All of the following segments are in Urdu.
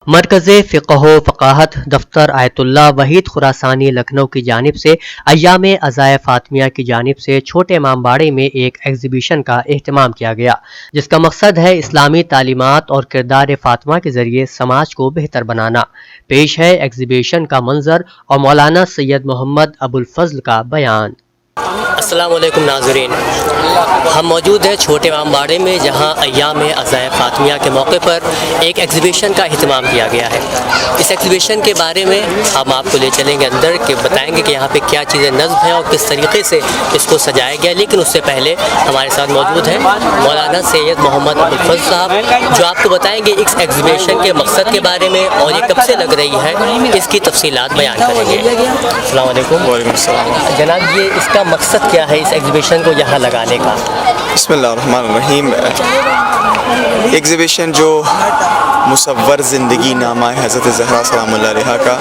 مرکز فقہ و فقاہت دفتر آیت اللہ وحید خراسانی لکھنؤ کی جانب سے ایام عزائے فاطمیہ کی جانب سے چھوٹے امام باڑے میں ایک ایگزیبیشن کا اہتمام کیا گیا، جس کا مقصد ہے اسلامی تعلیمات اور کردار فاطمہ کے ذریعے سماج کو بہتر بنانا۔ پیش ہے ایگزیبیشن کا منظر اور مولانا سید محمد ابوالفضل کا بیان۔ السلام علیکم ناظرین، ہم موجود ہیں چھوٹے امام باڑے میں، جہاں ایام عزائے فاطمیہ کے موقع پر ایک ایگزیبیشن کا اہتمام کیا گیا ہے۔ اس ایگزیبیشن کے بارے میں ہم آپ کو لے چلیں گے اندر، کہ بتائیں گے کہ یہاں پہ کیا چیزیں نصب ہیں اور کس طریقے سے اس کو سجایا گیا۔ لیکن اس سے پہلے ہمارے ساتھ موجود ہیں مولانا سید محمد ابوالفضل صاحب، جو آپ کو بتائیں گے اس ایگزیبیشن کے مقصد کے بارے میں اور یہ کب سے لگ رہی ہے، اس کی تفصیلات بیان کریں گے۔ السلام علیکم۔ وعلیکم السلام جناب، یہ اس کا مقصد کیا ہے اس ایگزیبیشن کو یہاں لگانے کا؟ بسم اللہ الرحمن الرحیم۔ ایگزیبیشن جو مصور زندگی نامہ حضرت زہرا سلام اللہ علیہا کا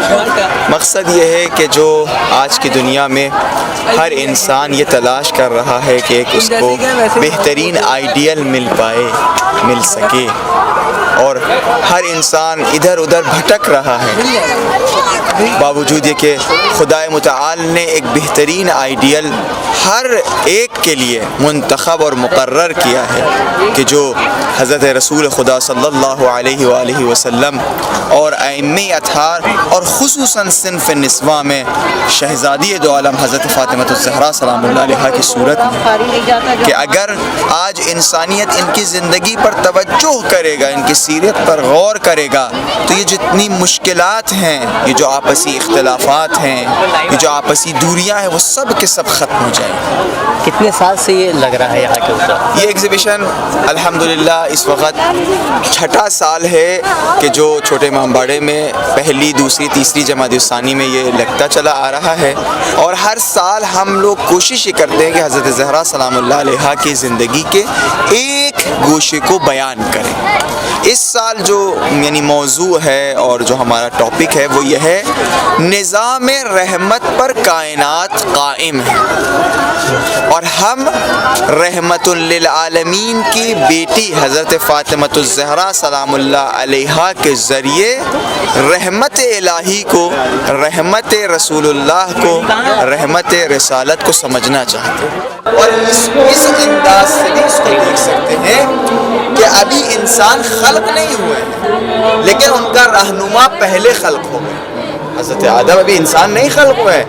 مقصد یہ ہے کہ جو آج کی دنیا میں ہر انسان یہ تلاش کر رہا ہے کہ ایک اس کو بہترین آئیڈیل مل سکے، اور ہر انسان ادھر ادھر بھٹک رہا ہے، باوجود یہ کہ خدا متعال نے ایک بہترین آئیڈیل ہر ایک کے لیے منتخب اور مقرر کیا ہے، کہ جو حضرت رسول خدا صلی اللہ علیہ وآلہ وسلم اور ائمہ اطہار اور خصوصاً صنف نسواں میں شہزادی دو عالم حضرت فاطمہ الزہرا سلام اللہ علیہا کی صورت میں، کہ اگر آج انسانیت ان کی زندگی پر توجہ کرے گا، ان کی سیرت پر غور کرے گا، تو یہ جتنی مشکلات ہیں، یہ جو آپسی اختلافات ہیں، یہ جو آپسی دوریاں ہیں، وہ سب کے سب ختم ہو جائیں۔ کتنے سال سے یہ لگ رہا ہے یہاں کے اوپر؟ یہ ایگزیبیشن الحمدللہ اس وقت چھٹا سال ہے کہ جو چھوٹے امام باڑے میں پہلی، دوسری، تیسری جمادی الثانی میں یہ لگتا چلا آ رہا ہے، اور ہر سال ہم لوگ کوشش یہ کرتے ہیں کہ حضرت زہرا سلام اللہ علیہا کی زندگی کے ایک گوشے کو بیان کریں۔ اس سال جو یعنی موضوع ہے اور جو ہمارا ٹاپک ہے وہ یہ ہے نظام رحمت پر کائنات قائم ہے، اور ہم رحمت للعالمین کی بیٹی حضرت فاطمہ الزہرا سلام اللہ علیہا کے ذریعے رحمت الہی کو، رحمت رسول اللہ کو، رحمت رسالت کو سمجھنا چاہتے ہیں، اور اس انداز سے بھی اس کو دیکھ سکتے ہیں کہ ابھی انسان خلق نہیں ہوئے ہیں، لیکن ان کا رہنما پہلے خلق ہو گئے۔ حضرت آدم ابھی انسان نہیں خلق ہوئے ہیں،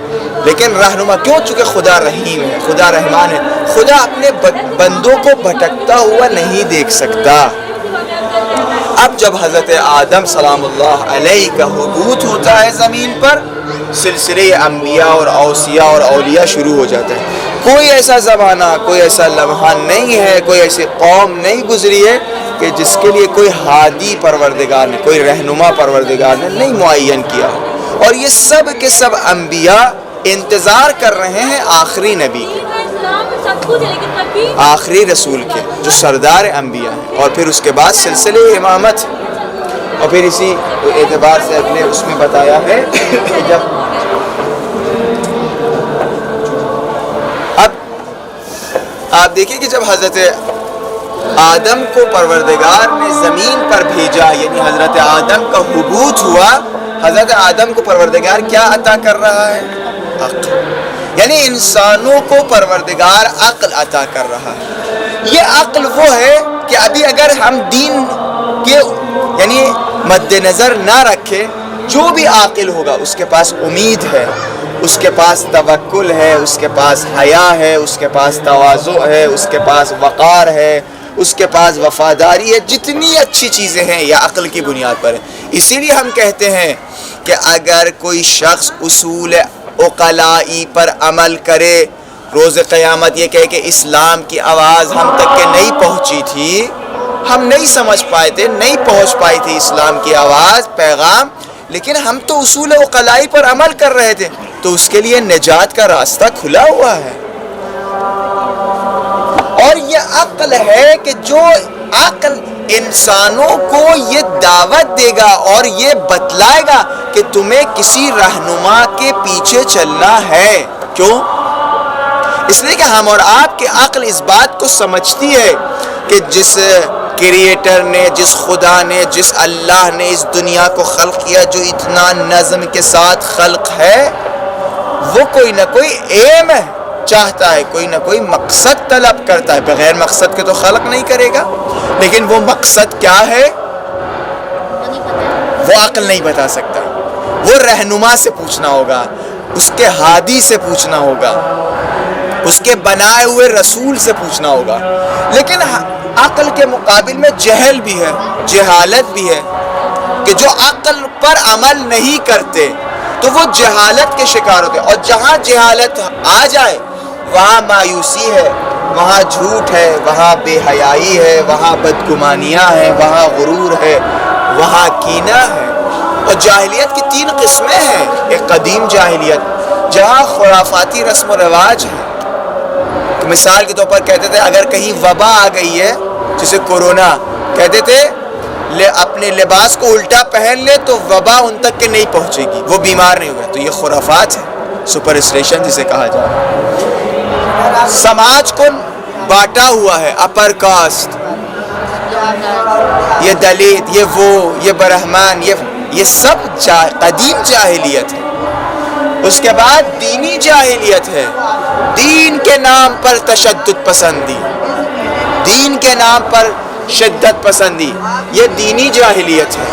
لیکن رہنما کیوں؟ چونکہ خدا رحیم ہے، خدا رحمان ہے، خدا اپنے بندوں کو بھٹکتا ہوا نہیں دیکھ سکتا۔ اب جب حضرت آدم سلام اللہ علیہ کا حبوط ہوتا ہے زمین پر، سلسلے انبیاء اور اوصیاء اور اولیاء شروع ہو جاتے ہیں۔ کوئی ایسا زمانہ، کوئی ایسا لمحہ نہیں ہے، کوئی ایسی قوم نہیں گزری ہے کہ جس کے لیے کوئی ہادی پروردگار نے، کوئی رہنما پروردگار نے نہیں معین کیا ہو، اور یہ سب کے سب انبیاء انتظار کر رہے ہیں آخری نبی کے، آخری رسول کے، جو سردار انبیاء ہیں، اور پھر اس کے بعد سلسلے امامت۔ اور پھر اسی اعتبار سے اپنے اس میں بتایا ہے کہ جب اب آپ دیکھیں کہ جب حضرت آدم کو پروردگار نے زمین پر بھیجا، یعنی حضرت آدم کا حبوط ہوا، حضرت آدم کو پروردگار کیا عطا کر رہا ہے؟ عقل، یعنی انسانوں کو پروردگار عقل عطا کر رہا ہے۔ یہ عقل وہ ہے کہ ابھی اگر ہم دین کے یعنی مد نظر نہ رکھے، جو بھی عاقل ہوگا اس کے پاس امید ہے، اس کے پاس توکل ہے، اس کے پاس حیا ہے، اس کے پاس تواضع ہے، اس کے پاس وقار ہے، اس کے پاس وفاداری ہے، جتنی اچھی چیزیں ہیں یہ عقل کی بنیاد پر ہے۔ اسی لیے ہم کہتے ہیں کہ اگر کوئی شخص اصول عقلائی پر عمل کرے، روز قیامت یہ کہے کہ اسلام کی آواز ہم تک کہ نہیں پہنچی تھی، ہم نہیں سمجھ پائے تھے، نہیں پہنچ پائی تھی اسلام کی آواز، پیغام، لیکن ہم تو اصول عقلائی پر عمل کر رہے تھے، تو اس کے لیے نجات کا راستہ کھلا ہوا ہے۔ اور یہ عقل ہے کہ جو عقل انسانوں کو یہ دعوت دے گا اور یہ بتلائے گا کہ تمہیں کسی رہنما کے پیچھے چلنا ہے۔ کیوں؟ اس لیے کہ ہم اور آپ کی عقل اس بات کو سمجھتی ہے کہ جس کریٹر نے، جس خدا نے، جس اللہ نے اس دنیا کو خلق کیا، جو اتنا نظم کے ساتھ خلق ہے، وہ کوئی نہ کوئی ایم ہے چاہتا ہے، کوئی نہ کوئی مقصد طلب کرتا ہے. بغیر مقصد کے تو خلق نہیں کرے گا. لیکن وہ مقصد کیا ہے وہ عقل نہیں بتا سکتا. وہ رہنما سے پوچھنا ہوگا، اس کے ہادی سے پوچھنا ہوگا، اس کے بنائے ہوئے رسول سے پوچھنا ہوگا. لیکن عقل کے مقابل میں جہل بھی ہے، جہالت بھی ہے، کہ جو عقل پر عمل نہیں کرتے تو وہ جہالت کے شکار ہوتے ہیں. اور جہاں جہالت آ جائے وہاں مایوسی ہے، وہاں جھوٹ ہے، وہاں بے حیائی ہے، وہاں بدگمانیاں ہیں، وہاں غرور ہے، وہاں کینہ ہے. اور جاہلیت کی 3 قسمیں ہیں. ایک قدیم جاہلیت جہاں خرافاتی رسم و رواج ہے. مثال کے طور پر کہتے تھے اگر کہیں وبا آ گئی ہے جیسے کورونا، کہتے تھے اپنے لباس کو الٹا پہن لے تو وبا ان تک کے نہیں پہنچے گی، وہ بیمار نہیں ہوگا. تو یہ خرافات ہے، سپرسٹیشن جسے کہا جا رہا ہے. سماج کو بانٹا ہوا ہے، اپر کاسٹ، یہ دلت، یہ وہ، یہ برہمان، یہ سب قدیم جاہلیت ہے. اس کے بعد دینی جاہلیت ہے. دین کے نام پر تشدد پسندی، دین کے نام پر شدت پسندی، یہ دینی جاہلیت ہے.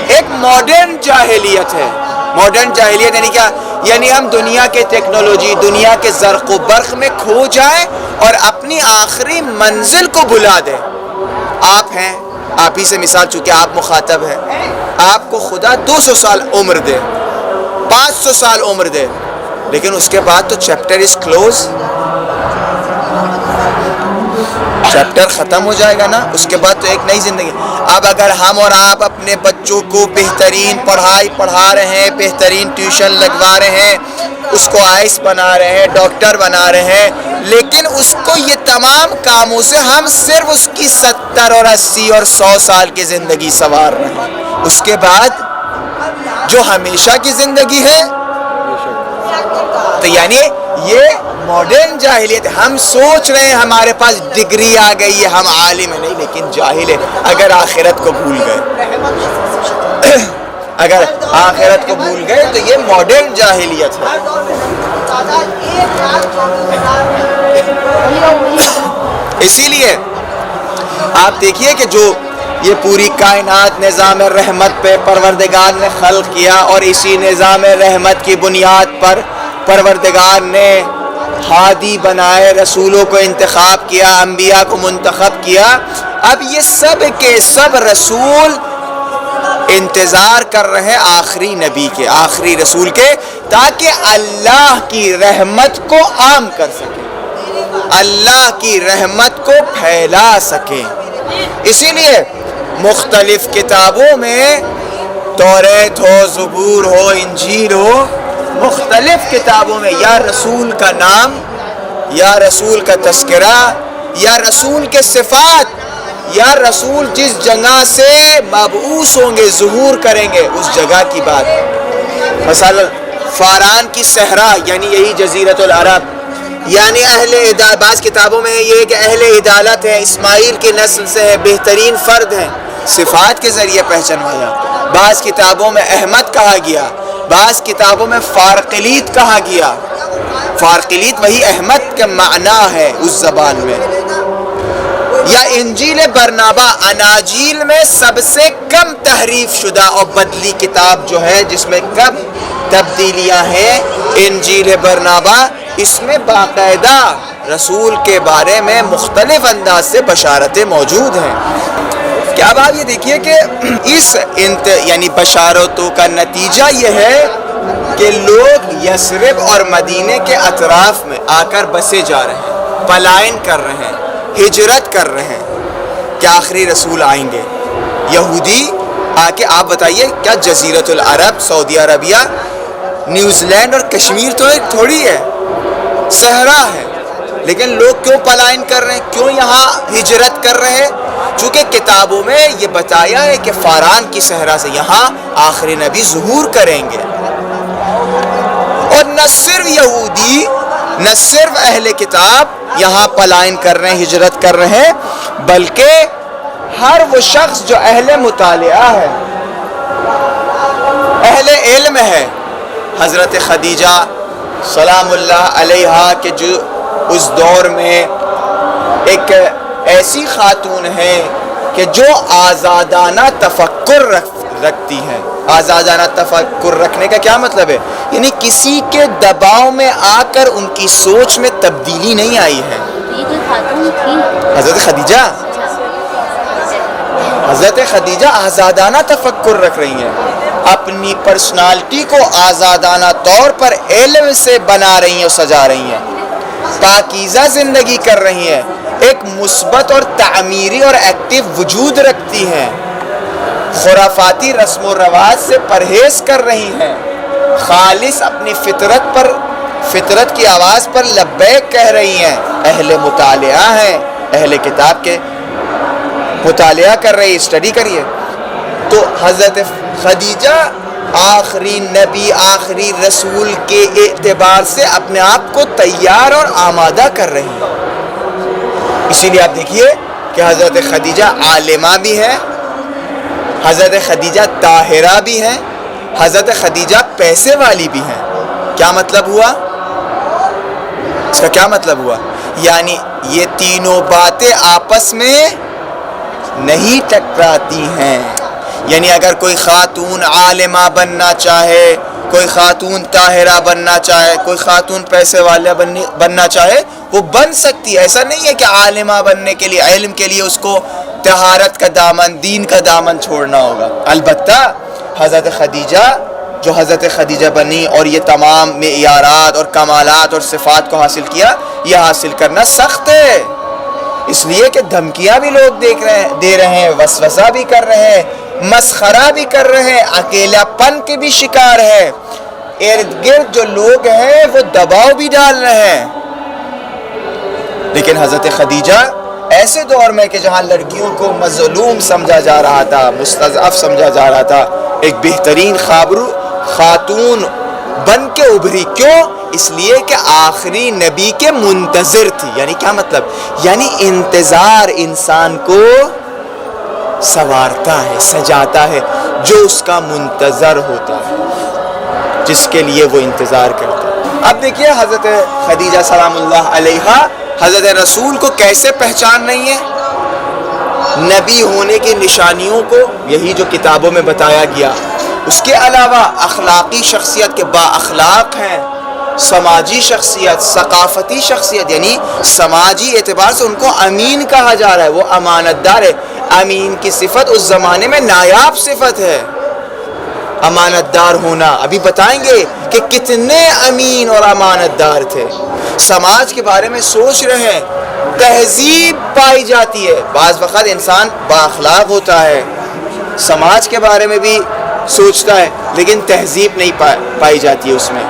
ایک ماڈرن جاہلیت ہے. ماڈرن جاہلیت یعنی کیا؟ یعنی ہم دنیا کے ٹیکنالوجی، دنیا کے زرق و برق میں کھو جائیں اور اپنی آخری منزل کو بھلا دیں. آپ ہیں، آپ ہی سے مثال، چونکہ آپ مخاطب ہیں، آپ کو خدا 200 سال عمر دے، 500 سال عمر دے، لیکن اس کے بعد تو چیپٹر از کلوز، چیپٹر ختم ہو جائے گا نا. اس کے بعد تو ایک نئی زندگی. اب اگر ہم اور آپ اپنے بچوں کو بہترین پڑھائی پڑھا رہے ہیں، بہترین ٹیوشن لگوا رہے ہیں، اس کو آئس بنا رہے ہیں، ڈاکٹر بنا رہے ہیں، لیکن اس کو یہ تمام کاموں سے ہم صرف اس کی 70 اور 80 اور 100 سال کی زندگی سنوار رہے ہیں. اس کے بعد جو ہمیشہ کی زندگی ہے، تو یعنی یہ ماڈرن جاہلیت. ہم سوچ رہے ہیں ہمارے پاس ڈگری آ گئی ہے، ہم عالم ہیں، نہیں، لیکن جاہل ہے. اگر آخرت کو بھول گئے، اگر آخرت کو بھول گئے تو یہ ماڈرن جاہلیت ہے. اسی لیے آپ دیکھیے کہ جو یہ پوری کائنات نظام رحمت پہ پروردگار نے خلق کیا، اور اسی نظام رحمت کی بنیاد پر پروردگار نے ہادی بنائے، رسولوں کو انتخاب کیا، انبیاء کو منتخب کیا. اب یہ سب کے سب رسول انتظار کر رہے ہیں آخری نبی کے، آخری رسول کے، تاکہ اللہ کی رحمت کو عام کر سکیں، اللہ کی رحمت کو پھیلا سکیں. اسی لیے مختلف کتابوں میں، توریت ہو، زبور ہو، انجیل ہو، مختلف کتابوں میں یا رسول کا نام، یا رسول کا تذکرہ، یا رسول کے صفات، یا رسول جس جگہ سے مبعوث ہوں گے، ظہور کریں گے، اس جگہ کی بات. مثلا فاران کی صحرا یعنی یہی جزیرۃ العرب، یعنی بعض کتابوں میں یہ کہ اہل عدالت ہے، اسماعیل کی نسل سے ہے، بہترین فرد ہیں، صفات کے ذریعے پہچانوایا. بعض کتابوں میں احمد کہا گیا، بعض کتابوں میں فارقلیت کہا گیا. فارقلیت وہی احمد کا معنی ہے اس زبان میں. یا انجیل برنابا، اناجیل میں سب سے کم تحریف شدہ اور بدلی کتاب جو ہے، جس میں کم تبدیلیاں ہیں، انجیل برنابا. اس میں باقاعدہ رسول کے بارے میں مختلف انداز سے بشارتیں موجود ہیں. کیا اب آپ یہ دیکھیے کہ اس یعنی بشارتوں کا نتیجہ یہ ہے کہ لوگ یثرب اور مدینے کے اطراف میں آ کر بسے جا رہے ہیں، پلائن کر رہے ہیں، ہجرت کر رہے ہیں کہ آخری رسول آئیں گے. یہودی آ کے، آپ بتائیے کیا جزیرۃ العرب، سعودی عربیہ، نیوزی لینڈ اور کشمیر تو ایک تھوڑی ہے، صحرا ہے. لیکن لوگ کیوں پلائن کر رہے ہیں، کیوں یہاں ہجرت کر رہے ہیں؟ چونکہ کتابوں میں یہ بتایا ہے کہ فاران کی صحرا سے یہاں آخری نبی ظہور کریں گے. اور نہ صرف یہودی، نہ صرف اہل کتاب یہاں پلائن کر رہے ہیں، ہجرت کر رہے ہیں، بلکہ ہر وہ شخص جو اہل مطالعہ ہے، اہل علم ہے. حضرت خدیجہ سلام اللہ علیہا کے جو اس دور میں ایک ایسی خاتون ہیں کہ جو آزادانہ تفکر رکھتی ہیں. آزادانہ تفکر رکھنے کا کیا مطلب ہے؟ یعنی کسی کے دباؤ میں آ کر ان کی سوچ میں تبدیلی نہیں آئی ہے. یہ کوئی خاتون تھی؟ حضرت خدیجہ آزادانہ تفکر رکھ رہی ہیں، اپنی پرسنالٹی کو آزادانہ طور پر علم سے بنا رہی ہیں اور سجا رہی ہیں، پاکیزہ زندگی کر رہی ہیں، ایک مثبت اور تعمیری اور ایکٹیو وجود رکھتی ہیں، خرافاتی رسم و رواج سے پرہیز کر رہی ہیں، خالص اپنی فطرت کی آواز پر لبیک کہہ رہی ہیں، اہل مطالعہ ہیں، اہل کتاب کے مطالعہ کر رہی، اسٹڈی کریے. تو حضرت خدیجہ آخری نبی، آخری رسول کے اعتبار سے اپنے آپ کو تیار اور آمادہ کر رہی ہیں. اسی لیے آپ دیکھیے کہ حضرت خدیجہ عالمہ بھی ہے، حضرت خدیجہ طاہرہ بھی ہیں، حضرت خدیجہ پیسے والی بھی ہیں. کیا مطلب ہوا؟ اس کا کیا مطلب ہوا؟ یعنی یہ تینوں باتیں آپس میں نہیں ٹکراتی ہیں. یعنی اگر کوئی خاتون عالمہ بننا چاہے، کوئی خاتون طاہرہ بننا چاہے، کوئی خاتون پیسے والا بننا چاہے، وہ بن سکتی ہے. ایسا نہیں ہے کہ عالمہ بننے کے لیے، علم کے لیے اس کو طہارت کا دامن، دین کا دامن چھوڑنا ہوگا. البتہ حضرت خدیجہ جو حضرت خدیجہ بنی اور یہ تمام معیارات اور کمالات اور صفات کو حاصل کیا، یہ حاصل کرنا سخت ہے. اس لیے کہ دھمکیاں بھی لوگ دے رہے ہیں، وسوسہ بھی کر رہے ہیں، مسخرہ بھی کر رہے ہیں، اکیلا پن کے بھی شکار ہے. ارد گرد جو لوگ ہیں وہ دباؤ بھی ڈال رہے ہیں. لیکن حضرت خدیجہ ایسے دور میں کہ جہاں لڑکیوں کو مظلوم سمجھا جا رہا تھا، مستضعف سمجھا جا رہا تھا، ایک بہترین خاتون بن کے ابھری. کیوں؟ اس لیے کہ آخری نبی کے منتظر تھی. یعنی کیا مطلب؟ یعنی انتظار انسان کو سنوارتا ہے، سجاتا ہے، جو اس کا منتظر ہوتا ہے، جس کے لیے وہ انتظار کرتا ہے. اب دیکھیے حضرت خدیجہ سلام اللہ علیہا حضرت رسول کو کیسے پہچان رہی ہیں. نبی ہونے کی نشانیوں کو یہی جو کتابوں میں بتایا گیا، اس کے علاوہ اخلاقی شخصیت کے با اخلاق ہیں، سماجی شخصیت، ثقافتی شخصیت، یعنی سماجی اعتبار سے ان کو امین کہا جا رہا ہے، وہ امانت دار ہے. امین کی صفت اس زمانے میں نایاب صفت ہے، امانت دار ہونا. ابھی بتائیں گے کہ کتنے امین اور امانت دار تھے. سماج کے بارے میں سوچ رہے ہیں، تہذیب پائی جاتی ہے. بعض وقت انسان با اخلاق ہوتا ہے، سماج کے بارے میں بھی سوچتا ہے، لیکن تہذیب نہیں پائی جاتی ہے اس میں،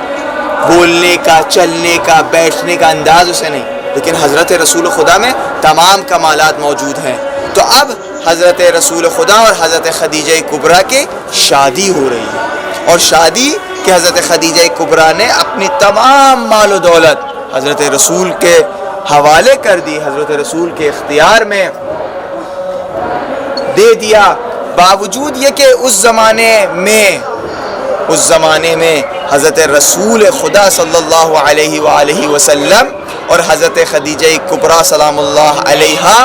بولنے کا، چلنے کا، بیٹھنے کا انداز اسے نہیں. لیکن حضرت رسول خدا میں تمام کمالات موجود ہیں. تو اب حضرت رسول خدا اور حضرت خدیجہ کبریٰ کی شادی ہو رہی ہے، اور شادی کہ حضرت خدیجہ کبریٰ نے اپنی تمام مال و دولت حضرت رسول کے حوالے کر دی، حضرت رسول کے اختیار میں دے دیا. باوجود یہ کہ اس زمانے میں حضرت رسول خدا صلی اللہ علیہ وآلہ وسلم اور حضرت خدیجہ کبریٰ سلام اللہ علیہا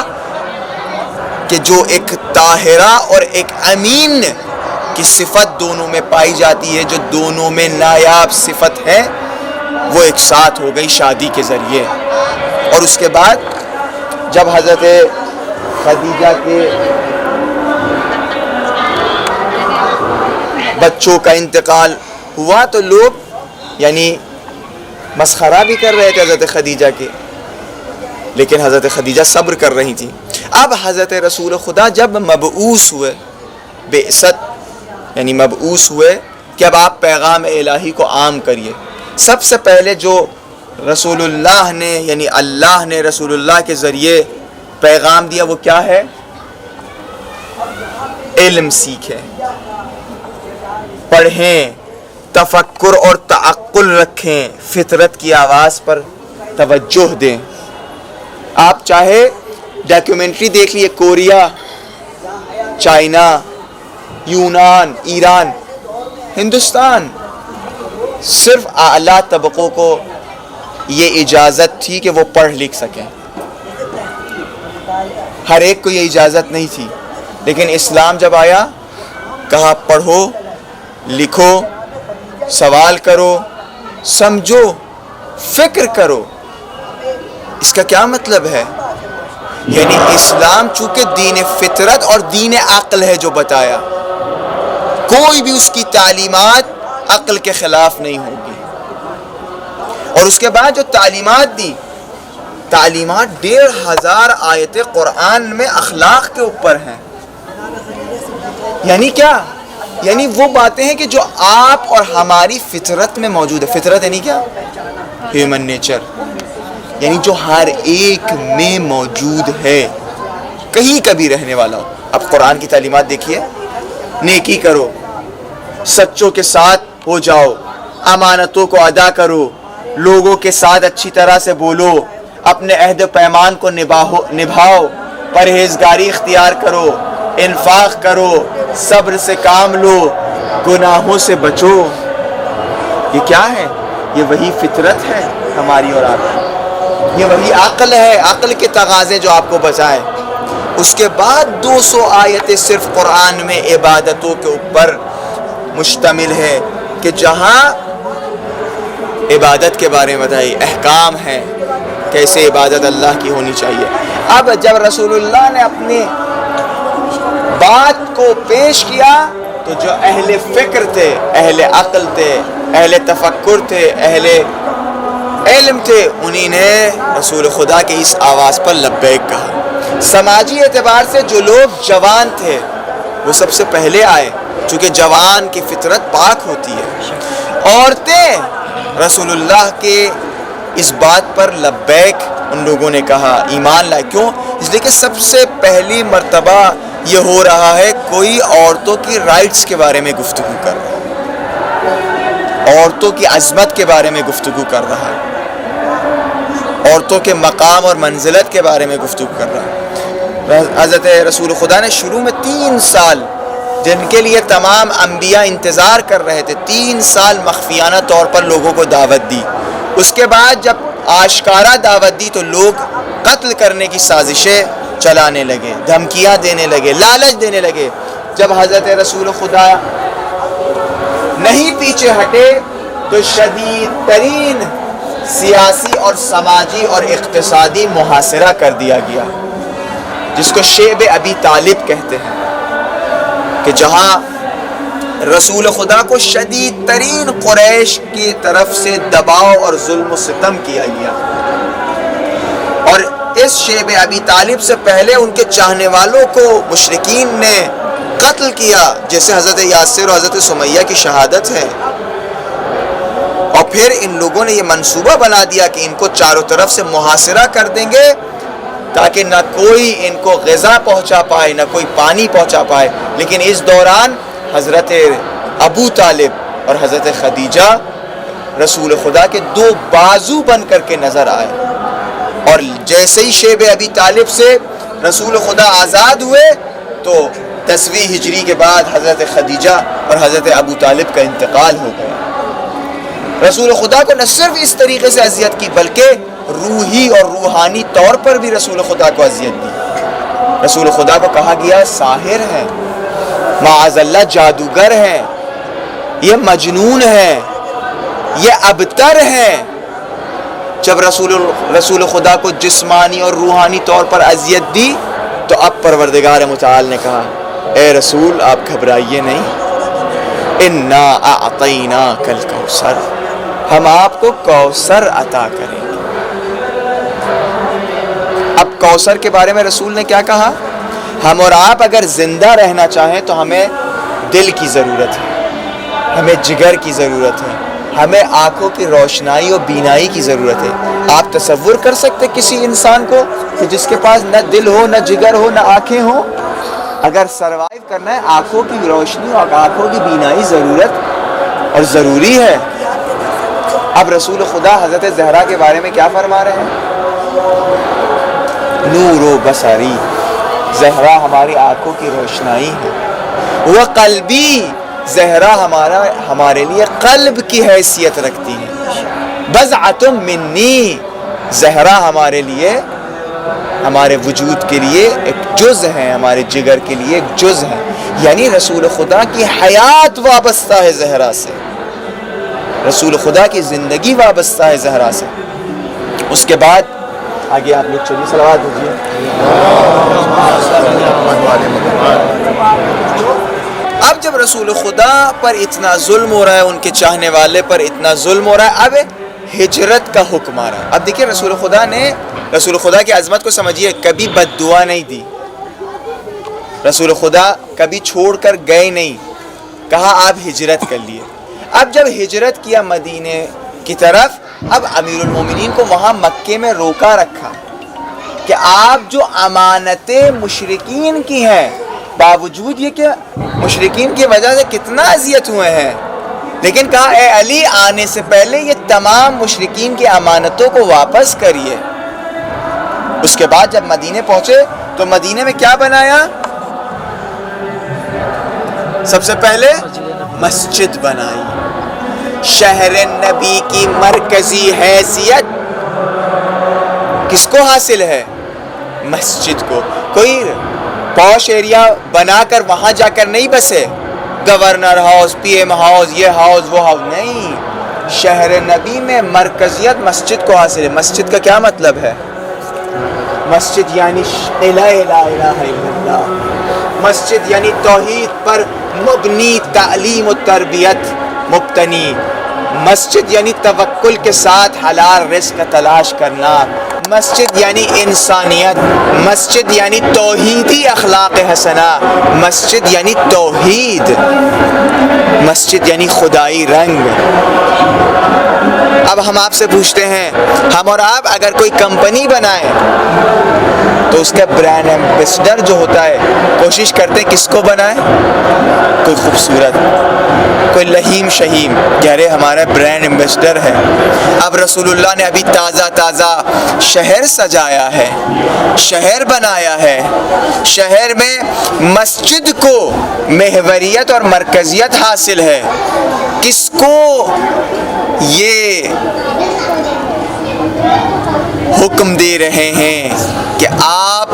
کہ جو ایک طاہرہ اور ایک امین کی صفت دونوں میں پائی جاتی ہے، جو دونوں میں نایاب صفت ہے، وہ ایک ساتھ ہو گئی شادی کے ذریعے. اور اس کے بعد جب حضرت خدیجہ کے بچوں کا انتقال ہوا تو لوگ یعنی مسخرہ بھی کر رہے تھے حضرت خدیجہ کے، لیکن حضرت خدیجہ صبر کر رہی تھی. اب حضرت رسول خدا جب مبعوث ہوئے، بعثت یعنی مبعوث ہوئے کہ اب آپ پیغام الہی کو عام کریے. سب سے پہلے جو رسول اللہ نے یعنی اللہ نے رسول اللہ کے ذریعے پیغام دیا وہ کیا ہے؟ علم سیکھیں، پڑھیں، تفکر اور تعقل رکھیں، فطرت کی آواز پر توجہ دیں. آپ چاہے ڈاکیومنٹری دیکھ لیے، کوریا چائنا، یونان، ایران، ہندوستان، صرف اعلیٰ طبقوں کو یہ اجازت تھی کہ وہ پڑھ لکھ سکیں، ہر ایک کو یہ اجازت نہیں تھی. لیکن اسلام جب آیا کہا پڑھو، لکھو، سوال کرو، سمجھو، فکر کرو. اس کا کیا مطلب ہے؟ یعنی اسلام چونکہ دین فطرت اور دین عقل ہے جو بتایا، کوئی بھی اس کی تعلیمات عقل کے خلاف نہیں ہوگی. اور اس کے بعد جو تعلیمات دی، تعلیمات 1500 آیت قرآن میں اخلاق کے اوپر ہیں. یعنی کیا؟ یعنی وہ باتیں ہیں کہ جو آپ اور ہماری فطرت میں موجود ہے. فطرت یعنی کیا؟ ہیومن نیچر، یعنی جو ہر ایک میں موجود ہے، کہیں کبھی رہنے والا ہو. اب قرآن کی تعلیمات دیکھیے، نیکی کرو، سچوں کے ساتھ ہو جاؤ، امانتوں کو ادا کرو، لوگوں کے ساتھ اچھی طرح سے بولو، اپنے عہد و پیمان کو نبھاؤ، پرہیزگاری اختیار کرو، انفاق کرو، صبر سے کام لو، گناہوں سے بچو. یہ کیا ہے؟ یہ وہی فطرت ہے ہماری اور آپ کی، یہ وہی عقل ہے، عقل کے تقاضے جو آپ کو بچائیں. اس کے بعد 200 آیتیں صرف قرآن میں عبادتوں کے اوپر مشتمل ہے کہ جہاں عبادت کے بارے میں بتائی، احکام ہیں کیسے عبادت اللہ کی ہونی چاہیے. اب جب رسول اللہ نے اپنی بات کو پیش کیا تو جو اہل فکر تھے، اہل عقل تھے، اہل تفکر تھے، اہل علم تھے، انہی نے رسول خدا کے اس آواز پر لبیک کہا. سماجی اعتبار سے جو لوگ جوان تھے وہ سب سے پہلے آئے، چونکہ جوان کی فطرت پاک ہوتی ہے. عورتیں رسول اللہ کے اس بات پر لبیک ان لوگوں نے کہا، ایمان لائے. کیوں؟ اس لیے کہ سب سے پہلی مرتبہ یہ ہو رہا ہے کوئی عورتوں کی رائٹس کے بارے میں گفتگو کر رہا ہے، عورتوں کی عظمت کے بارے میں گفتگو کر رہا ہے، عورتوں کے مقام اور منزلت کے بارے میں گفتگو کر رہا ہے. حضرت رسول خدا نے شروع میں 3 سال جن کے لیے تمام انبیاء انتظار کر رہے تھے، 3 سال مخفیانہ طور پر لوگوں کو دعوت دی. اس کے بعد جب آشکارا دعوت دی تو لوگ قتل کرنے کی سازشیں چلانے لگے، دھمکیاں دینے لگے، لالچ دینے لگے. جب حضرت رسول خدا نہیں پیچھے ہٹے تو شدید ترین سیاسی اور سماجی اور اقتصادی محاصرہ کر دیا گیا، جس کو شیب ابی طالب کہتے ہیں، کہ جہاں رسول خدا کو شدید ترین قریش کی طرف سے دباؤ اور ظلم و ستم کیا گیا. اور اس شیب ابی طالب سے پہلے ان کے چاہنے والوں کو مشرکین نے قتل کیا، جیسے حضرت یاسر اور حضرت سمیہ کی شہادت ہے. اور پھر ان لوگوں نے یہ منصوبہ بنا دیا کہ ان کو چاروں طرف سے محاصرہ کر دیں گے تاکہ نہ کوئی ان کو غذا پہنچا پائے، نہ کوئی پانی پہنچا پائے. لیکن اس دوران حضرت ابو طالب اور حضرت خدیجہ رسول خدا کے 2 بازو بن کر کے نظر آئے. اور جیسے ہی شیب ابی طالب سے رسول خدا آزاد ہوئے تو 10ویں ہجری کے بعد حضرت خدیجہ اور حضرت ابو طالب کا انتقال ہو گیا. رسول خدا کو نہ صرف اس طریقے سے اذیت کی بلکہ روحی اور روحانی طور پر بھی رسول خدا کو اذیت دی. رسول خدا کو کہا گیا ساحر ہے، معاذ اللہ جادوگر ہے، یہ مجنون ہے، یہ ابتر ہے. جب رسول خدا کو جسمانی اور روحانی طور پر اذیت دی تو اب پروردگار متعال نے کہا اے رسول آپ گھبرائیے نہیں، انا اعطیناک الکوثر، ہم آپ کو کوثر عطا کریں گے. اب کوثر کے بارے میں رسول نے کیا کہا؟ ہم اور آپ اگر زندہ رہنا چاہیں تو ہمیں دل کی ضرورت ہے، ہمیں جگر کی ضرورت ہے، ہمیں آنکھوں کی روشنائی اور بینائی کی ضرورت ہے. آپ تصور کر سکتے کسی انسان کو کہ جس کے پاس نہ دل ہو، نہ جگر ہو، نہ آنکھیں ہوں؟ اگر سروائیو کرنا ہے آنکھوں کی روشنی اور آنکھوں کی بینائی ضرورت اور ضروری ہے. اب رسول خدا حضرت زہرا کے بارے میں کیا فرما رہے ہیں؟ نور و بصری زہرا ہماری آنکھوں کی روشنائی ہے. وہ قلبی زہرا ہمارے لیے قلب کی حیثیت رکھتی ہے. بضعۃ منی زہرا ہمارے لیے ہمارے وجود کے لیے ایک جز ہے, ہمارے جگر کے لیے ایک جز ہے. یعنی رسول خدا کی حیات وابستہ ہے زہرا سے, رسول خدا کی زندگی وابستہ ہے زہرا سے. اس کے بعد آگے آپ لوگ چلیے صلوات دیجیے. اب جب رسول خدا پر اتنا ظلم ہو رہا ہے, ان کے چاہنے والے پر اتنا ظلم ہو رہا ہے, اب ہجرت کا حکم آ رہا ہے. اب دیکھیں رسول خدا کی عظمت کو سمجھیے, کبھی بد دعا نہیں دی, رسول خدا کبھی چھوڑ کر گئے نہیں, کہا آپ ہجرت کر لیے. اب جب ہجرت کیا مدینے کی طرف, اب امیر المومنین کو وہاں مکے میں روکا رکھا کہ آپ جو امانتیں مشرکین کی ہیں, باوجود یہ کہ مشرکین کی وجہ سے کتنا اذیت ہوئے ہیں, لیکن کہا اے علی آنے سے پہلے یہ تمام مشرکین کی امانتوں کو واپس کریے. اس کے بعد جب مدینے پہنچے تو مدینے میں کیا بنایا؟ سب سے پہلے مسجد بنائی. شہر نبی کی مرکزی حیثیت کس کو حاصل ہے؟ مسجد کو. کوئی پوش ایریا بنا کر وہاں جا کر نہیں بسے, گورنر ہاؤس, پی ایم ہاؤس, یہ ہاؤس وہ ہاؤس نہیں. شہر نبی میں مرکزیت مسجد کو حاصل ہے. مسجد کا کیا مطلب ہے؟ مسجد یعنی لا الہ الا اللہ, مسجد یعنی توحید پر مبنی تعلیم و تربیت مبتنی, مسجد یعنی توکل کے ساتھ حلال رزق تلاش کرنا, مسجد یعنی انسانیت, مسجد یعنی توحیدی اخلاق حسنہ, مسجد یعنی توحید, مسجد یعنی خدائی رنگ. اب ہم آپ سے پوچھتے ہیں, ہم اور آپ اگر کوئی کمپنی بنائیں تو اس کا برانڈ ایمبیسڈر جو ہوتا ہے کوشش کرتے ہیں کس کو بنائیں؟ کوئی خوبصورت, کوئی لہیم شہیم, کہہ رہے ہمارا برانڈ ایمبیسڈر ہے. اب رسول اللہ نے ابھی تازہ شہر سجایا ہے, شہر بنایا ہے, شہر میں مسجد کو محوریت اور مرکزیت حاصل ہے. کس کو یہ حکم دے رہے ہیں کہ آپ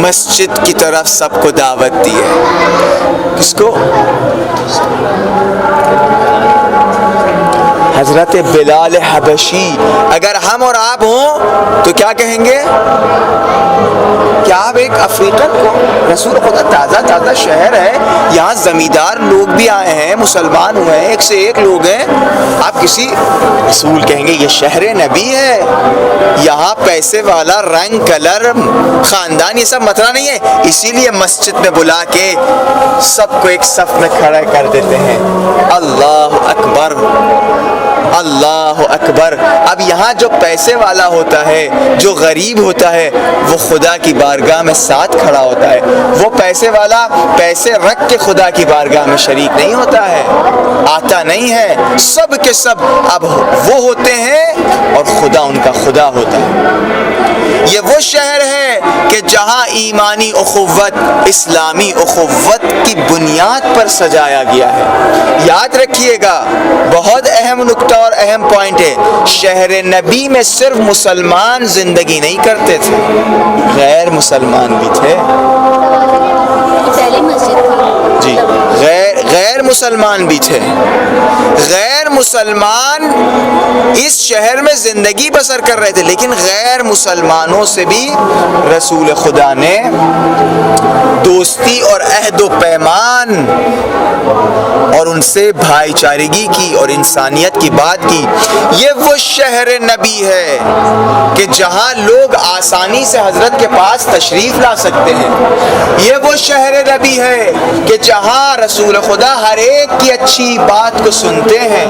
مسجد کی طرف سب کو دعوت دیے؟ کس کو؟ حضرت بلال حبشی. اگر ہم اور آپ ہوں تو کیا کہیں گے؟ کیا آپ ایک افریقن کو؟ رسول خدا تازہ شہر ہے, یہاں زمیندار لوگ بھی آئے ہیں, مسلمان ہوئے ہیں, ایک سے ایک لوگ ہیں, آپ کسی رسول کہیں گے یہ شہر نبی ہے, یہاں پیسے والا رنگ کلر خاندان یہ سب مسئلہ نہیں ہے. اسی لیے مسجد میں بلا کے سب کو ایک صف میں کھڑا کر دیتے ہیں. اللہ اکبر, اللہ اکبر. اب یہاں جو پیسے والا ہوتا ہے, جو غریب ہوتا ہے, وہ خدا کی بارگاہ میں ساتھ کھڑا ہوتا ہے. وہ پیسے والا پیسے رکھ کے خدا کی بارگاہ میں شریک نہیں ہوتا ہے, آتا نہیں ہے. سب کے سب اب وہ ہوتے ہیں اور خدا ان کا خدا ہوتا ہے. یہ وہ شہر ہے کہ جہاں ایمانی اخوت, اسلامی اخوت کی بنیاد پر سجایا گیا ہے. یاد رکھیے گا, بہت اہم نکتہ اور اہم پوائنٹ ہے, شہر نبی میں صرف مسلمان زندگی نہیں کرتے تھے, غیر مسلمان بھی تھے. پہلی مسجد جی, غیر مسلمان بھی تھے. غیر مسلمان اس شہر میں زندگی بسر کر رہے تھے, لیکن غیر مسلمانوں سے بھی رسول خدا نے دوستی اور عہد و پیمان اور ان سے بھائی چارگی کی اور انسانیت کی بات کی. یہ وہ شہر نبی ہے کہ جہاں لوگ آسانی سے حضرت کے پاس تشریف لا سکتے ہیں. یہ وہ شہر نبی ہے کہ جہاں رسول خدا ہر ایک کی اچھی بات کو سنتے ہیں.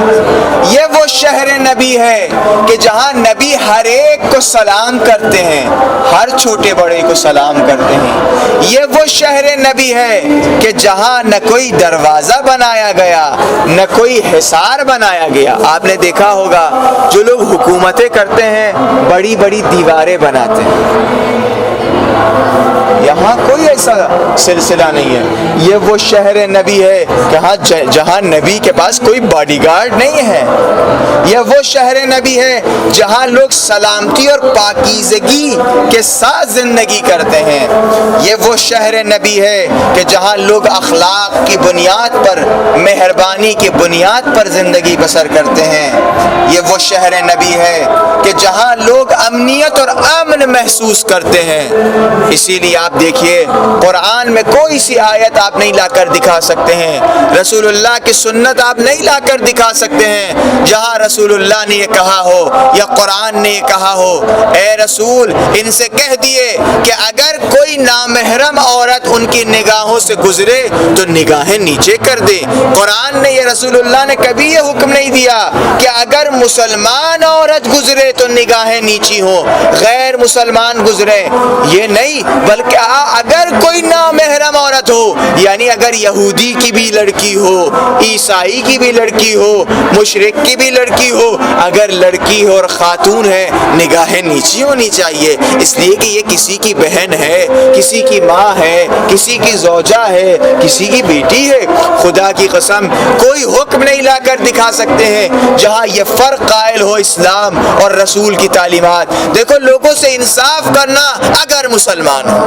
یہ وہ شہر نبی ہے کہ جہاں نبی ہر ایک کو سلام کرتے ہیں, ہر چھوٹے بڑے کو سلام کرتے ہیں. یہ وہ شہر نبی ہے کہ جہاں نہ کوئی دروازہ بنایا گیا, نہ کوئی حصار بنایا گیا. آپ نے دیکھا ہوگا جو لوگ حکومتیں کرتے ہیں بڑی بڑی دیواریں بناتے ہیں, یہاں کوئی ایسا سلسلہ نہیں ہے. یہ وہ شہر نبی ہے جہاں نبی کے پاس کوئی باڈی گارڈ نہیں ہے. یہ وہ شہر نبی ہے جہاں لوگ سلامتی اور پاکیزگی کے ساتھ زندگی کرتے ہیں. یہ وہ شہر نبی ہے کہ جہاں لوگ اخلاق کی بنیاد پر, مہربانی کی بنیاد پر زندگی بسر کرتے ہیں. یہ وہ شہر نبی ہے کہ جہاں لوگ امنیت اور امن محسوس کرتے ہیں. اسی لیے آپ دیکھیے قرآن میں کوئی سی آیت آپ نہیں لا کر دکھا سکتے ہیں, رسول اللہ کی سنت آپ نہیں لا کر دکھا سکتے ہیں جہاں رسول اللہ نے یہ کہا ہو یا قرآن نے یہ کہا ہو اے رسول ان سے کہہ دیے کہ اگر کوئی نامحرم عورت ان کی نگاہوں سے گزرے تو نگاہیں نیچے کر دے. قرآن نے یہ رسول اللہ نے کبھی یہ حکم نہیں دیا کہ اگر مسلمان عورت گزرے تو نگاہیں نیچی ہوں, غیر مسلمان گزرے, یہ نہیں, بلکہ اگر کوئی نامحرم عورت ہو, یعنی اگر یہودی کی بھی لڑکی ہو, عیسائی کی بھی لڑکی ہو, مشرک کی بھی لڑکی ہو, اگر لڑکی ہو اور خاتون ہے نگاہیں نیچی ہونی چاہیے, اس لیے کہ یہ کسی کی بہن ہے, کسی کی ماں ہے, کسی کی زوجہ ہے, کسی کی بیٹی ہے. خدا کی قسم کوئی حکم نہیں لا کر دکھا سکتے ہیں جہاں یہ فرق قائل ہو اسلام اور رسول کی تعلیمات. دیکھو لوگوں سے انصاف کرنا اگر مسلمان ہو,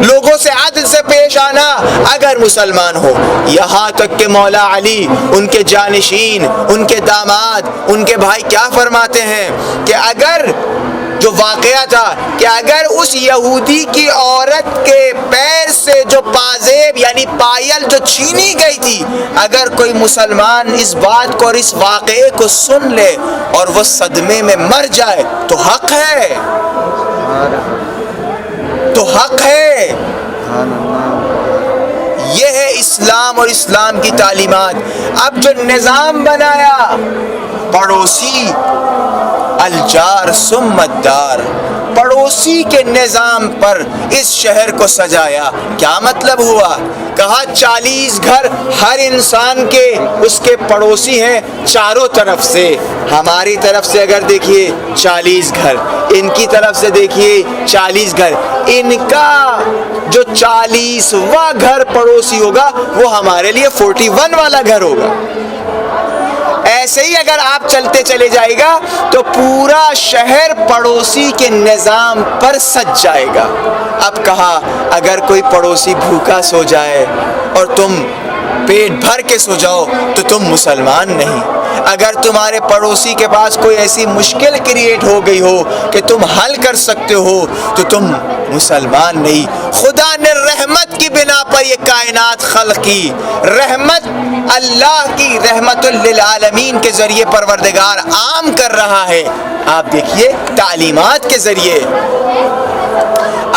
لوگوں سے عدل سے پیش آنا اگر مسلمان ہو. یہاں تک کہ مولا علی, ان کے جانشین, ان کے داماد, ان کے بھائی کیا فرماتے ہیں کہ اگر جو واقعہ تھا کہ اگر اس یہودی کی عورت کے پیر سے جو پازیب یعنی پائل جو چھینی گئی تھی, اگر کوئی مسلمان اس بات کو اور اس واقعے کو سن لے اور وہ صدمے میں مر جائے تو حق ہے, تو حق ہے. یہ ہے اسلام اور اسلام کی تعلیمات. اب جو نظام بنایا پڑوسی الجار ثم الدار, پڑوسی کے نظام پر اس شہر کو سجایا. کیا مطلب ہوا؟ کہا 40 گھر ہر انسان کے اس کے پڑوسی ہیں چاروں طرف سے. ہماری طرف سے اگر دیکھیے 40 گھر, ان کی طرف سے دیکھیے 40 گھر, ان کا جو 40واں گھر پڑوسی ہوگا وہ ہمارے لیے 41 والا گھر ہوگا. ایسے ہی اگر آپ چلتے چلے جائے گا تو پورا شہر پڑوسی کے نظام پر سج جائے گا. اب کہا اگر کوئی پڑوسی بھوکا سو جائے اور تم پیٹ بھر کے سو جاؤ تو تم مسلمان نہیں. اگر تمہارے پڑوسی کے پاس کوئی ایسی مشکل کریٹ ہو گئی ہو کہ تم حل کر سکتے ہو تو تم مسلمان نہیں. خدا نے رحمت کی بنا پر یہ کائنات خلق کی. رحمت اللہ کی رحمت للعالمین کے ذریعے پروردگار عام کر رہا ہے. آپ دیکھیے تعلیمات کے ذریعے.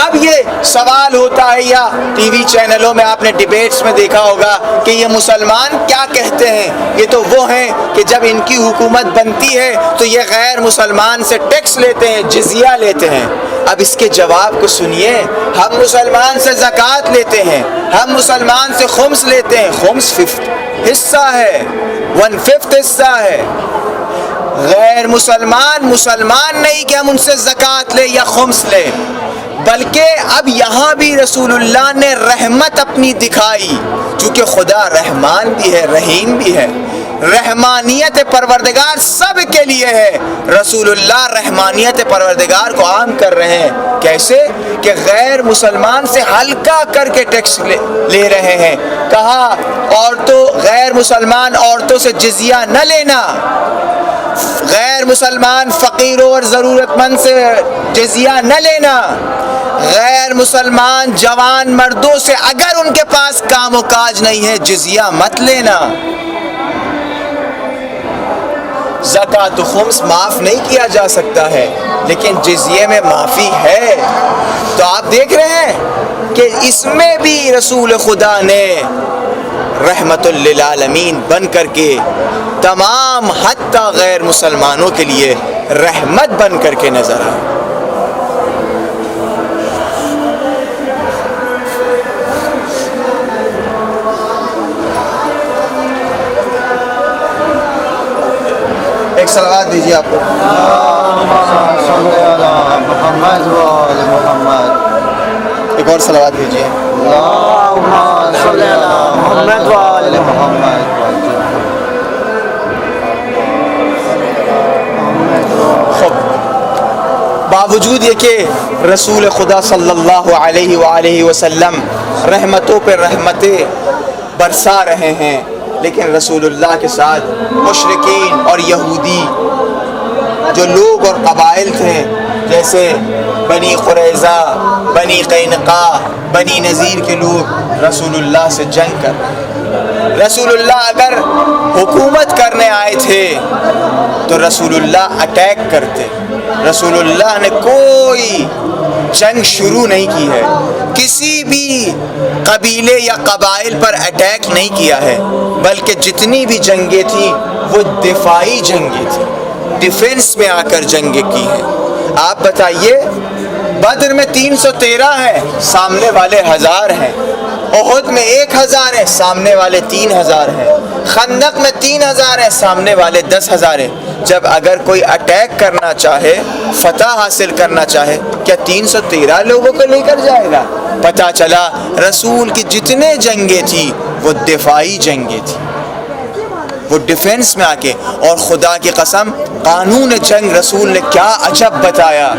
اب یہ سوال ہوتا ہے یا ٹی وی چینلوں میں آپ نے ڈیبیٹس میں دیکھا ہوگا کہ یہ مسلمان کیا کہتے ہیں. یہ تو وہ ہیں کہ جب ان کی حکومت بنتی ہے تو یہ غیر مسلمان سے ٹیکس لیتے ہیں, جزیہ لیتے ہیں. اب اس کے جواب کو سنیے. ہم مسلمان سے زکوٰۃ لیتے ہیں, ہم مسلمان سے خمس لیتے ہیں. خمس 5 حصہ ہے, 1/5 حصہ ہے. غیر مسلمان مسلمان نہیں کہ ہم ان سے زکوٰۃ لیں یا خمس لیں, بلکہ اب یہاں بھی رسول اللہ نے رحمت اپنی دکھائی, چونکہ خدا رحمان بھی ہے رحیم بھی ہے. رحمانیت پروردگار سب کے لیے ہے. رسول اللہ رحمانیت پروردگار کو عام کر رہے ہیں. کیسے کہ غیر مسلمان سے ہلکا کر کے ٹیکس لے رہے ہیں. کہا عورتوں, غیر مسلمان عورتوں سے جزیہ نہ لینا, غیر مسلمان فقیروں اور ضرورت مند سے جزیہ نہ لینا, غیر مسلمان جوان مردوں سے اگر ان کے پاس کام و کاج نہیں ہے جزیہ مت لینا. زکوٰۃ و خمس معاف نہیں کیا جا سکتا ہے لیکن جزیے میں معافی ہے. تو آپ دیکھ رہے ہیں کہ اس میں بھی رسول خدا نے رحمت للعالمین بن کر کے تمام حتیٰ غیر مسلمانوں کے لیے رحمت بن کر کے نظر آئے. ایک صلوات دیجیے آپ کو. ایک اور صلوات بھیجیے. اللہم صلی علی محمد و آل محمد. باوجود یہ کہ رسول خدا صلی اللہ علیہ وآلہ وسلم رحمتوں پہ رحمتیں برسا رہے ہیں، لیکن رسول اللہ کے ساتھ مشرکین اور یہودی جو لوگ اور قبائل تھے، جیسے بنی قریظہ، بنی قینقاع، بنی نذیر کے لوگ رسول اللہ سے جنگ کر رہے. رسول اللہ اگر حکومت کرنے آئے تھے تو رسول اللہ اٹیک کرتے. رسول اللہ نے کوئی جنگ شروع نہیں کی ہے، کسی بھی قبیلے یا قبائل پر اٹیک نہیں کیا ہے، بلکہ جتنی بھی جنگیں تھیں وہ دفاعی جنگیں تھیں، ڈیفنس میں آ کر جنگیں کی ہیں. آپ بتائیے، بدر میں 313 ہیں، سامنے والے 1000 ہیں. احد میں 1000 ہیں، سامنے والے 3000 ہیں. خندق میں 3000 ہیں، سامنے والے 10,000 ہیں. جب اگر کوئی اٹیک کرنا چاہے، فتح حاصل کرنا چاہے، کیا 313 لوگوں کو لے کر جائے گا؟ پتہ چلا رسول کی جتنے جنگیں تھیں وہ دفاعی جنگیں تھیں، وہ ڈیفنس میں آ کے. اور خدا کی قسم، قانون جنگ رسول نے کیا عجب بتایا.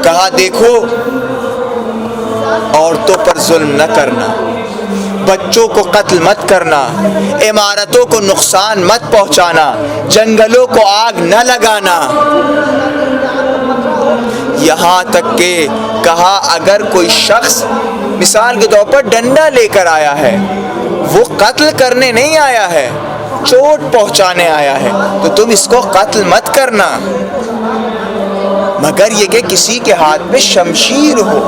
کہا دیکھو، عورتوں پر ظلم نہ کرنا، بچوں کو قتل مت کرنا، عمارتوں کو نقصان مت پہنچانا، جنگلوں کو آگ نہ لگانا. یہاں تک کہ کہا اگر کوئی شخص مثال کے طور پر ڈنڈا لے کر آیا ہے، وہ قتل کرنے نہیں آیا ہے، چوٹ پہنچانے آیا ہے، تو تم اس کو قتل مت کرنا، مگر یہ کہ کسی کے ہاتھ میں شمشیر ہو.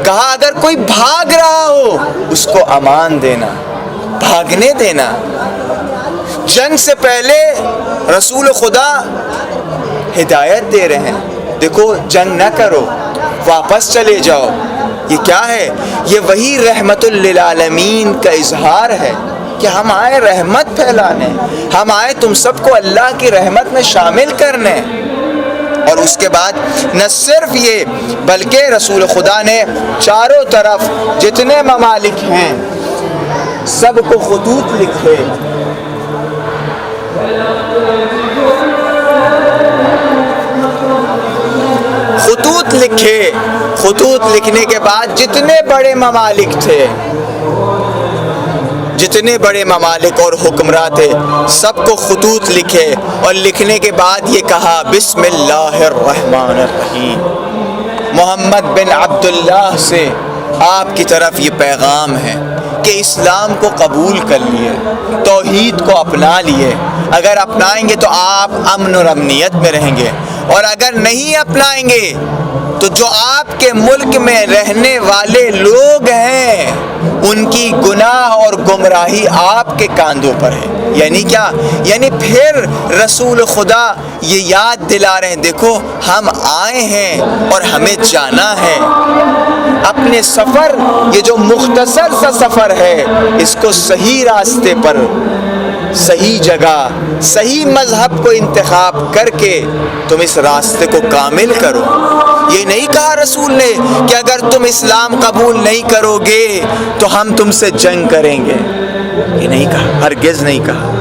کہا اگر کوئی بھاگ رہا ہو اس کو امان دینا، بھاگنے دینا. جنگ سے پہلے رسول خدا ہدایت دے رہے ہیں، دیکھو جنگ نہ کرو، واپس چلے جاؤ. یہ کیا ہے؟ یہ وہی رحمت للعالمین کا اظہار ہے کہ ہم آئے رحمت پھیلانے، ہم آئے تم سب کو اللہ کی رحمت میں شامل کرنے. اور اس کے بعد نہ صرف یہ، بلکہ رسول خدا نے چاروں طرف جتنے ممالک ہیں سب کو خطوط لکھے. خطوط لکھے. خطوط لکھنے کے بعد جتنے بڑے ممالک تھے، جتنے بڑے ممالک اور حکمراں تھے، سب کو خطوط لکھے. اور لکھنے کے بعد یہ کہا بسم اللہ الرحمن الرحیم. محمد بن عبداللہ سے آپ کی طرف یہ پیغام ہے کہ اسلام کو قبول کر لیے، توحید کو اپنا لیے. اگر اپنائیں گے تو آپ امن اور امنیت میں رہیں گے، اور اگر نہیں اپنائیں گے تو جو آپ کے ملک میں رہنے والے لوگ ہیں ان کی گناہ اور گمراہی آپ کے کاندھوں پر ہے. یعنی کیا؟ یعنی پھر رسول خدا یہ یاد دلا رہے ہیں، دیکھو ہم آئے ہیں اور ہمیں جانا ہے. اپنے سفر، یہ جو مختصر سا سفر ہے، اس کو صحیح راستے پر، صحیح جگہ، صحیح مذہب کو انتخاب کر کے تم اس راستے کو کامل کرو. یہ نہیں کہا رسول نے کہ اگر تم اسلام قبول نہیں کرو گے تو ہم تم سے جنگ کریں گے. یہ نہیں کہا، ہرگز نہیں کہا.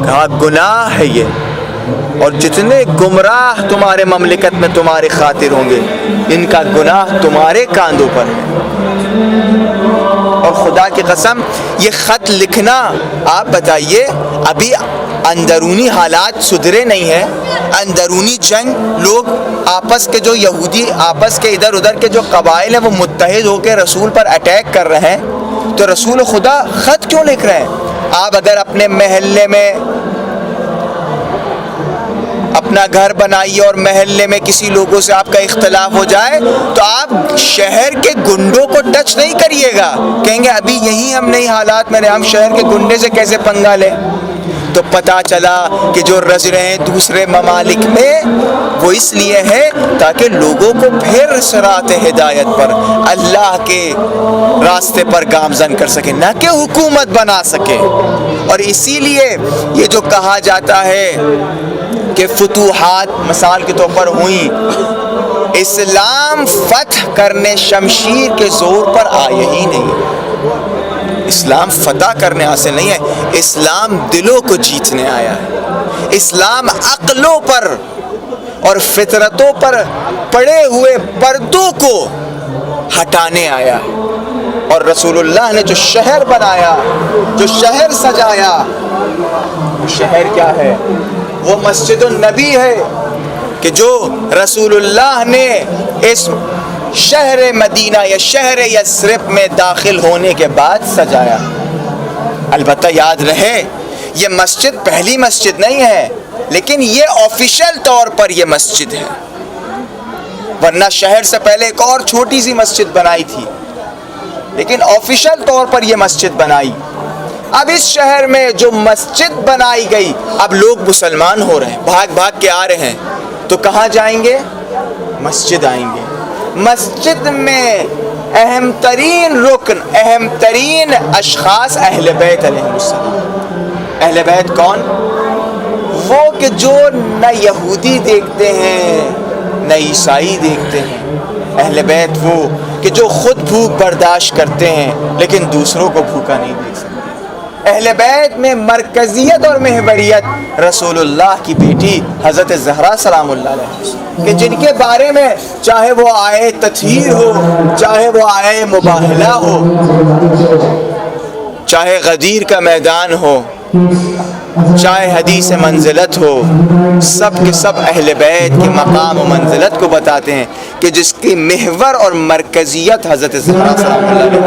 کہا گناہ ہے یہ، اور جتنے گمراہ تمہارے مملکت میں تمہارے خاطر ہوں گے ان کا گناہ تمہارے کاندھوں پر ہے. اور خدا کی قسم یہ خط لکھنا، آپ بتائیے، ابھی اندرونی حالات سدھرے نہیں ہیں. اندرونی جنگ، لوگ آپس کے جو یہودی آپس کے ادھر ادھر کے جو قبائل ہیں وہ متحد ہو کے رسول پر اٹیک کر رہے ہیں، تو رسول خدا خط کیوں لکھ رہے ہیں؟ آپ اگر اپنے محلے میں اپنا گھر بنائیے اور محلے میں کسی لوگوں سے آپ کا اختلاف ہو جائے تو آپ شہر کے گنڈوں کو ٹچ نہیں کریے گا. کہیں گے ابھی یہی ہم نئی حالات میں رہے، ہم شہر کے گنڈے سے کیسے پنگا لیں؟ تو پتہ چلا کہ جو رج رہے ہیں دوسرے ممالک میں وہ اس لیے ہے تاکہ لوگوں کو پھر صراط ہدایت پر، اللہ کے راستے پر گامزن کر سکیں، نہ کہ حکومت بنا سکیں. اور اسی لیے یہ جو کہا جاتا ہے کہ فتوحات مثال کے طور پر ہوئیں اسلام فتح کرنے شمشیر کے زور پر آیا ہی نہیں. اسلام فتح کرنے حاصل نہیں ہے، اسلام دلوں کو جیتنے آیا ہے. اسلام عقلوں پر اور فطرتوں پر پڑے ہوئے پردوں کو ہٹانے آیا. اور رسول اللہ نے جو شہر بنایا، جو شہر سجایا، وہ شہر کیا ہے؟ وہ مسجد النبی ہے کہ جو رسول اللہ نے اس شہر مدینہ یا شہر یثرب میں داخل ہونے کے بعد سجایا. البتہ یاد رہے یہ مسجد پہلی مسجد نہیں ہے، لیکن یہ آفیشل طور پر یہ مسجد ہے، ورنہ شہر سے پہلے ایک اور چھوٹی سی مسجد بنائی تھی، لیکن آفیشل طور پر یہ مسجد بنائی. اب اس شہر میں جو مسجد بنائی گئی، اب لوگ مسلمان ہو رہے ہیں، بھاگ بھاگ کے آ رہے ہیں، تو کہاں جائیں گے؟ مسجد آئیں گے. مسجد میں اہم ترین رکن، اہم ترین اشخاص اہل بیت علیہ السلام. اہل بیت کون؟ وہ کہ جو نہ یہودی دیکھتے ہیں نہ عیسائی دیکھتے ہیں. اہل بیت وہ کہ جو خود بھوک برداشت کرتے ہیں لیکن دوسروں کو بھوکا نہیں دیکھ سکتے. اہل بیت میں مرکزیت اور محوریت رسول اللہ کی بیٹی حضرت زہرا سلام اللہ علیہ، کہ جن کے بارے میں چاہے وہ آئے تطہیر ہو، چاہے وہ آئے مباہلہ ہو، چاہے غدیر کا میدان ہو، چاہے حدیث منزلت ہو، سب کے سب اہل بیت کے مقام و منزلت کو بتاتے ہیں کہ جس کی محور اور مرکزیت حضرت زہرا سلام اللہ علیہ.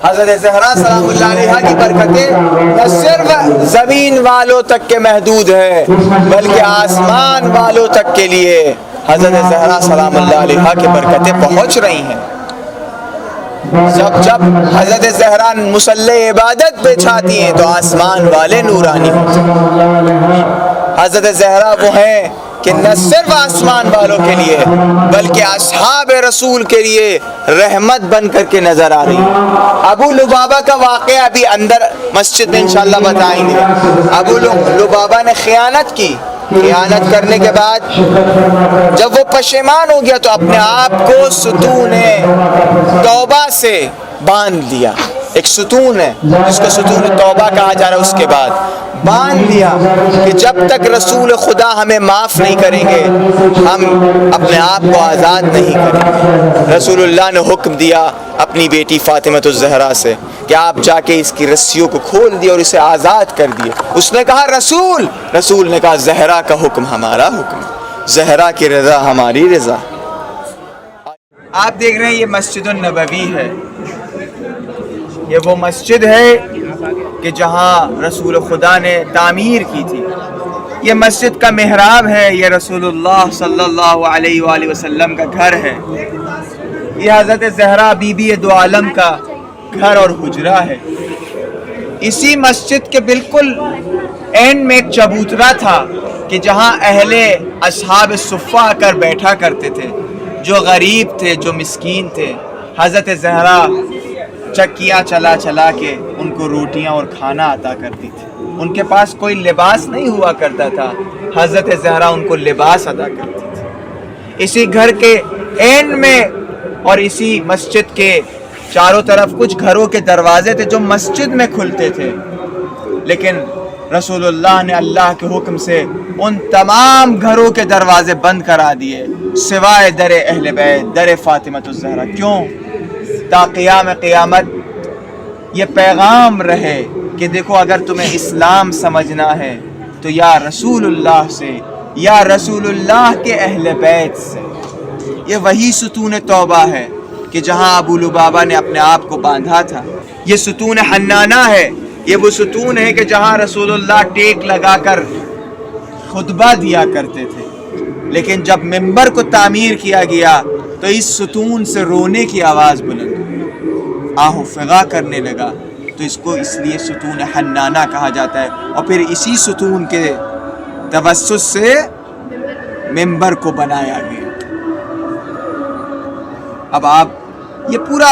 حضرت زہرا سلام اللہ علیہ کی برکتیں نہ صرف زمین والوں تک کے محدود ہے بلکہ آسمان والوں تک کے لیے حضرت زہرا سلام اللہ علیہ کی برکتیں پہنچ رہی ہیں. جب حضرت زہرا مصلی عبادت بچھاتی ہیں تو آسمان والے نورانی ہوتے ہیں. حضرت زہرا وہ ہیں کہ نہ صرف آسمان والوں کے لیے بلکہ اصحاب رسول کے لیے رحمت بن کر کے نظر آ رہی ہے. ابو لبابہ کا واقعہ ابھی اندر مسجد میں انشاءاللہ بتائیں گے. ابو لبابہ نے خیانت کی، خیانت کرنے کے بعد جب وہ پشیمان ہو گیا تو اپنے آپ کو ستون توبہ سے باندھ لیا. ایک ستون ہے جس کو ستون توبہ کہا جا رہا ہے، اس کے بعد باندھ لیا کہ جب تک رسول خدا ہمیں معاف نہیں کریں گے ہم اپنے آپ کو آزاد نہیں کریں گے. رسول اللہ نے حکم دیا اپنی بیٹی فاطمہ الزہرا سے کہ آپ جا کے اس کی رسیوں کو کھول دیے اور اسے آزاد کر دیے. اس نے کہا رسول نے کہا زہرا کا حکم ہمارا حکم، زہرا کی رضا ہماری رضا. آپ دیکھ رہے ہیں یہ مسجد النبوی ہے. یہ وہ مسجد ہے کہ جہاں رسول خدا نے تعمیر کی تھی. یہ مسجد کا محراب ہے، یہ رسول اللہ صلی اللہ علیہ وآلہ وسلم کا گھر ہے. یہ حضرت زہرا بی بی دو عالم کا گھر اور حجرہ ہے. اسی مسجد کے بالکل اینڈ میں ایک چبوترا تھا کہ جہاں اہل اصحاب صفہ آ کر بیٹھا کرتے تھے، جو غریب تھے، جو مسکین تھے. حضرت زہرا چکیاں چلا کے ان کو روٹیاں اور کھانا عطا کرتی تھی. ان کے پاس کوئی لباس نہیں ہوا کرتا تھا، حضرت زہرا ان کو لباس عطا کرتی تھی. اسی گھر کے اینڈ میں اور اسی مسجد کے چاروں طرف کچھ گھروں کے دروازے تھے جو مسجد میں کھلتے تھے، لیکن رسول اللہ نے اللہ کے حکم سے ان تمام گھروں کے دروازے بند کرا دیے سوائے در اہل بیت، در فاطمہ الزہرا. کیوں؟ تا قیام قیامت یہ پیغام رہے کہ دیکھو اگر تمہیں اسلام سمجھنا ہے تو یا رسول اللہ سے یا رسول اللہ کے اہل بیت سے. یہ وہی ستون توبہ ہے کہ جہاں ابو لبابہ نے اپنے آپ کو باندھا تھا. یہ ستون حنانہ ہے. یہ وہ ستون ہے کہ جہاں رسول اللہ ٹیک لگا کر خطبہ دیا کرتے تھے، لیکن جب منبر کو تعمیر کیا گیا تو اس ستون سے رونے کی آواز بلند ہوئی، آہ و فغاں کرنے لگا. تو اس کو اس لیے ستون حنانہ کہا جاتا ہے. اور پھر اسی ستون کے توسط سے منبر کو بنایا گیا. اب آپ یہ پورا